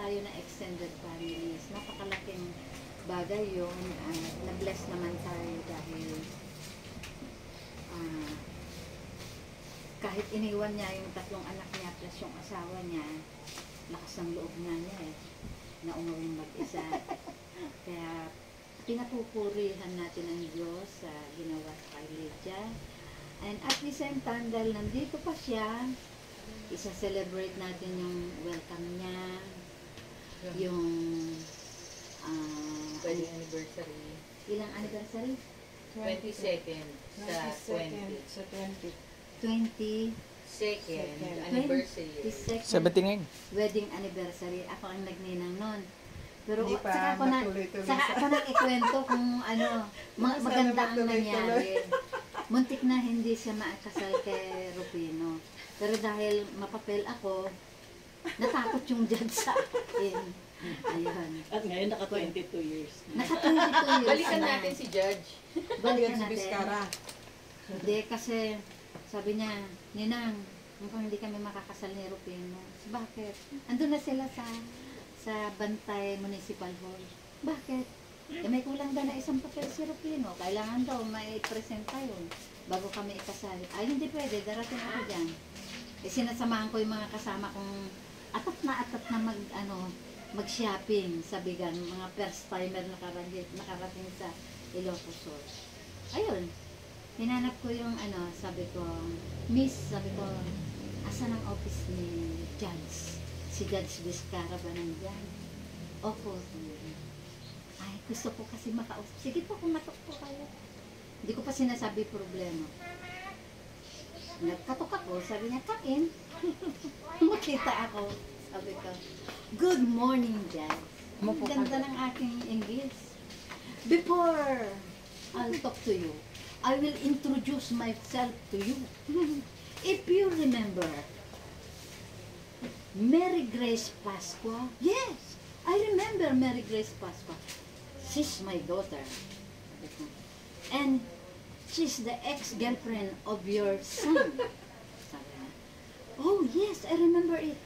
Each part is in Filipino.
tayo na extended families. Napakalaking bagay yun. Na-bless naman tayo dahil kahit iniwan niya yung 3 anak niya plus yung asawa niya, lakas ng loob nga niya na umuwing mag-isa. Kaya pinapupurihan natin ang Diyos sa ginawa sa kay Lydia. And at the same time, dahil nandito pa siya, isa-celebrate natin yung welcome niya, yung wedding anniversary. Ilang anniversary? 22nd sa 20. Sa 20. 22nd anniversary. 70 ngayon. Wedding anniversary. Ako ang nagninang nun. Pero Hindi pa saka ako na ikwento kung maganda ang nangyari. Muntik na hindi siya maakasal kay Rufino. Pero dahil mapapel ako, natakot yung judge sa akin. Ayun. At ngayon, naka-22 years. Naka-22 years. Balikan natin si Judge. Balikan Sa natin. Vizcara. Hindi, kasi sabi niya, Ninang, mukhang hindi kami makakasal ni Rufino. Bakit? Andun na sila sa Bantay Municipal Hall. Bakit? May kulang daw na isang papel si Rufino. Kailangan daw may presenta yun bago kami ikasal. Ay, hindi pwede. Darating ako dyan. Sinasamahan ko yung mga kasama kong atat na mag-shopping sa Bigan. Mga first timer nakarating sa Ilocos Sur. Ayun. Hinanap ko yung sabi ko, Miss, sabi ko, asan ang office ni Judge? Si Judge Vizcara ba nandyan? Opo. Ay, gusto ko kasi makausap. Sige po, kumatok po kayo. Hindi ko pa sinasabi problema. Nagkatok ako, sabi niya, kain. Makita ako. Sabi ko, good morning, Judge. Ang ganda ng aking English. Before I'll talk to you, I will introduce myself to you. If you remember, Mary Grace Pasqua. Yes, I remember Mary Grace Pasqua. She's my daughter. And she's the ex-girlfriend of your son. Sabi niya, oh yes, I remember it.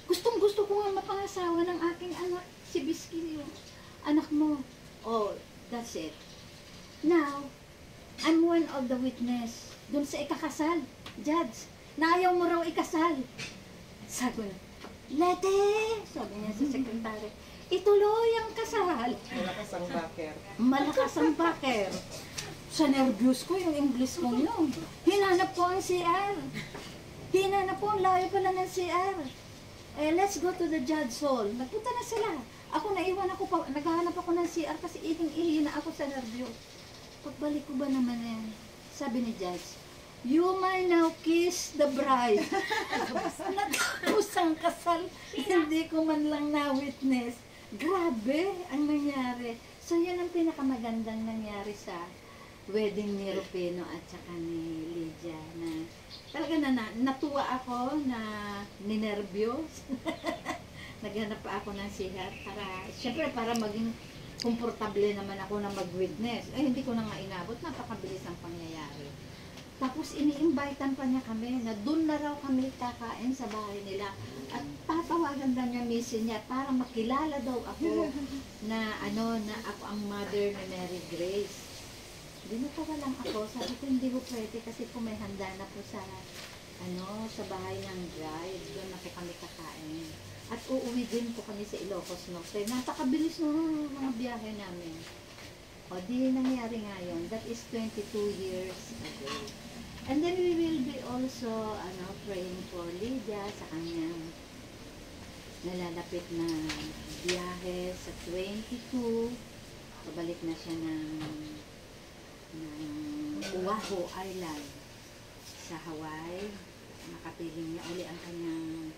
Gustong-gusto ko nga mapangasawa ng aking anak, si Bisky, yung anak mo. Oh, that's it. Now, I'm one of the witness dun sa ikakasal. Judge, na ayaw mo raw ikasal. Sabi niya, Lete! Sabi niya sa sekretary, ituloy ang kasal. Malakas ang backer. Malakas ang backer. Sa nervyos ko, yung English ko yun. Hinanap ko ang CR. Hinanap ko ang layo pala ng CR. Let's go to the judge hall. Nagpunta na sila. Ako naiwan ako pa, naghahanap ako ng CR kasi ihing-ihi na ako sa nervyos. Pagbalik ko ba naman sabi ni Judge, you may now kiss the bride. Natapos ang kasal, hindi ko man lang na-witness. Grabe ang nangyari. So, yan ang pinakamagandang nangyari sa wedding ni Rufino at saka ni Lydia. Na, talaga natuwa ako na ninervyos. Naghanap pa ako ng sihat para maging komportable naman ako na mag-witness. Hindi ko na nga inabot. Napakabilis ang pangyayari. Tapos ini-invitean pa niya kami na doon na raw kami kakain sa bahay nila. At tatawagan daw niya misin niya para makilala daw ako na ako ang mother ni Mary Grace. Dinatawa lang ako. Sabi ko hindi ko pwede kasi po may handa na po sa bahay ng bride. Doon na po kami kakain. At uuwi din po kami sa Ilocos Norte. Napakabilis ng mga biyahe namin. O di nangyari nga yun. That is 22 years ago. And then we will be also praying for Lydia sa kanyang nalalapit na biyahe sa 22. Pabalik na siya ng Oahu Island sa Hawaii. Nakapiling niya uli ang kanyang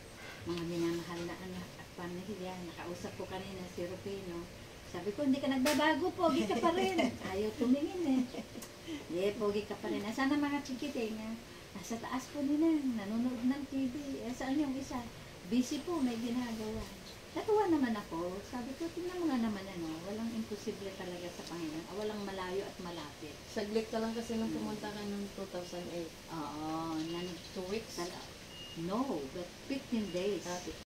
mga minamahal na anak at pamilya. Nakausap ko kanina si Rufino. Sabi ko, hindi ka nagbabago, pogi ka pa rin. Ayaw tumingin pogi ka pa rin. Asan ang mga chikiting? Nasa taas po nila, nanonood ng TV. Saan yung isa? Busy po, may ginagawa. Natuwa naman ako. Sabi ko, tingnan mo nga naman walang imposible talaga sa Panginoon. Walang malayo at malapit. Saglit ka lang kasi nung pumunta ka noong 2008. Oo, 2 weeks? No, but 15 days.